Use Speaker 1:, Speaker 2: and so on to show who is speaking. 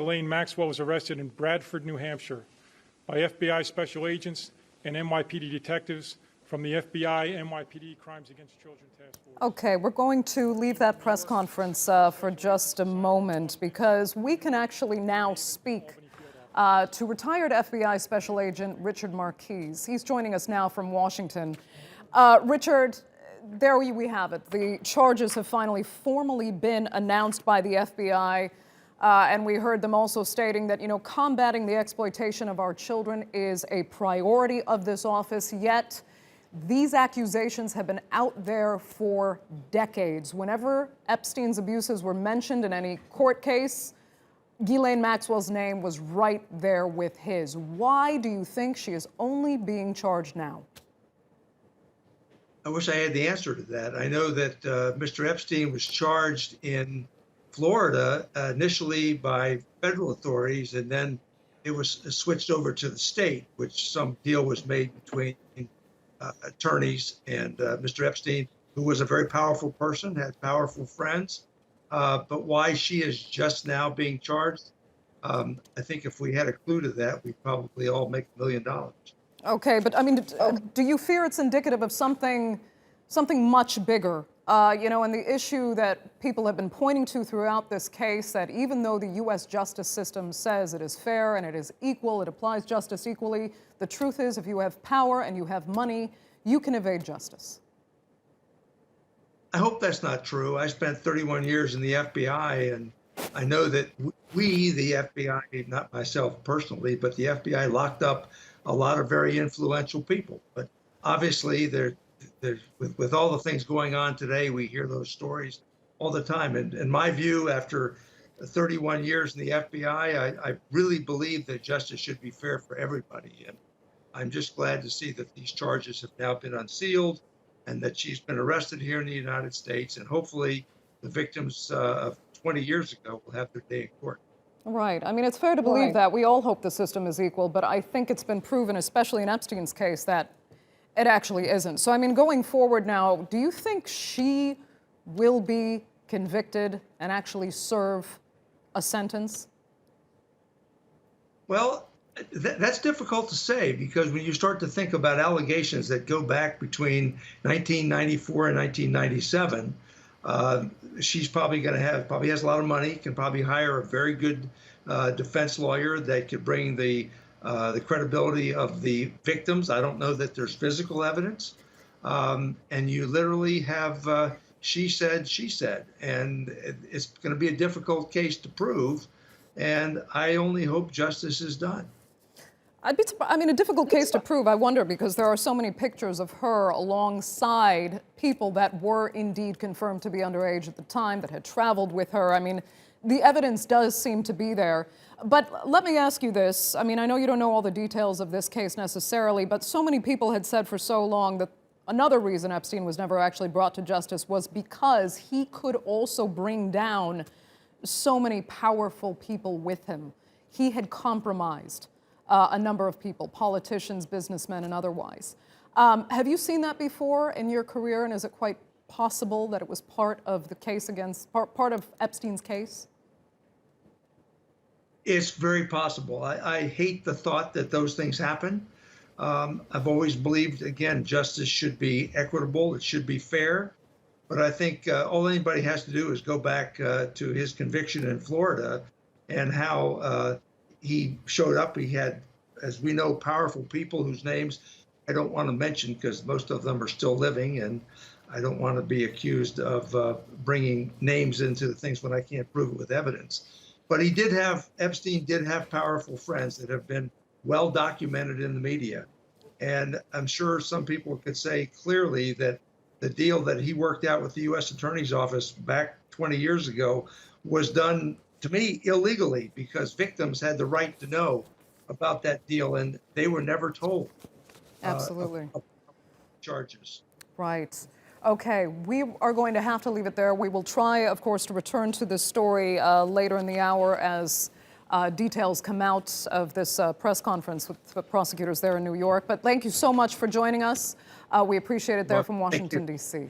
Speaker 1: Ghislaine Maxwell was arrested in Bradford, New Hampshire, by FBI special agents and NYPD detectives from the FBI NYPD Crimes Against Children Task Force.
Speaker 2: Okay, we're going to leave that press conference for just a moment because we can actually now speak to retired FBI Special Agent Richard Marquise. He's joining us now from Washington. Richard, there we have it. The charges have finally formally been announced by the FBI. And we heard them also stating that, combating the exploitation of our children is a priority of this office, yet these accusations have been out there for decades. Whenever Epstein's abuses were mentioned in any court case, Ghislaine Maxwell's name was right there with his. Why do you think she is only being charged now?
Speaker 3: I wish I had the answer to that. I know that Mr. Epstein was charged in Florida initially by federal authorities, and then it was switched over to the state, which some deal was made between attorneys and Mr. Epstein, who was a very powerful person, had powerful friends. But why she is just now being charged, I think if we had a clue to that, we'd probably all make $1 million.
Speaker 2: Okay, but I mean, do you fear it's indicative of something much bigger? And the issue that people have been pointing to throughout this case, that even though the U.S. justice system says it is fair and it is equal, it applies justice equally, the truth is if you have power and you have money, you can evade justice.
Speaker 3: I hope that's not true. I spent 31 years in the FBI, and I know that we, the FBI, not myself personally, but the FBI locked up a lot of very influential people. But obviously, with all the things going on today, we hear those stories all the time. And in my view, after 31 years in the FBI, I really believe that justice should be fair for everybody. And I'm just glad to see that these charges have now been unsealed and that she's been arrested here in the United States. And hopefully the victims of 20 years ago will have their day in court.
Speaker 2: Right. I mean, it's fair to believe that. We all hope the system is equal, but I think it's been proven, especially in Epstein's case, that it actually isn't. So, I mean, going forward now, do you think she will be convicted and actually serve a sentence?
Speaker 3: Well, that's difficult to say, because when you start to think about allegations that go back between 1994 and 1997, she's probably has a lot of money, can probably hire a very good defense lawyer that could bring the credibility of the victims. I don't know that there's physical evidence. And you literally have she said, and it's going to be a difficult case to prove. And I only hope justice is done.
Speaker 2: A difficult case to prove, I wonder, because there are so many pictures of her alongside people that were indeed confirmed to be underage at the time, that had traveled with her. I mean, the evidence does seem to be there. But let me ask you this. I mean, I know you don't know all the details of this case necessarily, but so many people had said for so long that another reason Epstein was never actually brought to justice was because he could also bring down so many powerful people with him. He had compromised a number of people, politicians, businessmen, and otherwise. Have you seen that before in your career, and is it quite possible that it was part of the case part of Epstein's case?
Speaker 3: It's very possible. I hate the thought that those things happen. I've always believed, again, justice should be equitable, it should be fair. But I think all anybody has to do is go back to his conviction in Florida and how he showed up. He had, as we know, powerful people whose names I don't want to mention because most of them are still living, and I don't want to be accused of bringing names into things when I can't prove it with evidence. But Epstein did have powerful friends that have been well documented in the media. And I'm sure some people could say clearly that the deal that he worked out with the U.S. Attorney's Office back 20 years ago was done, to me, illegally, because victims had the right to know about that deal, and they were never told.
Speaker 2: Absolutely.
Speaker 3: Of charges.
Speaker 2: Right. Okay, we are going to have to leave it there. We will try, of course, to return to this story later in the hour as details come out of this press conference with the prosecutors there in New York. But thank you so much for joining us. We appreciate it there from Washington, D.C.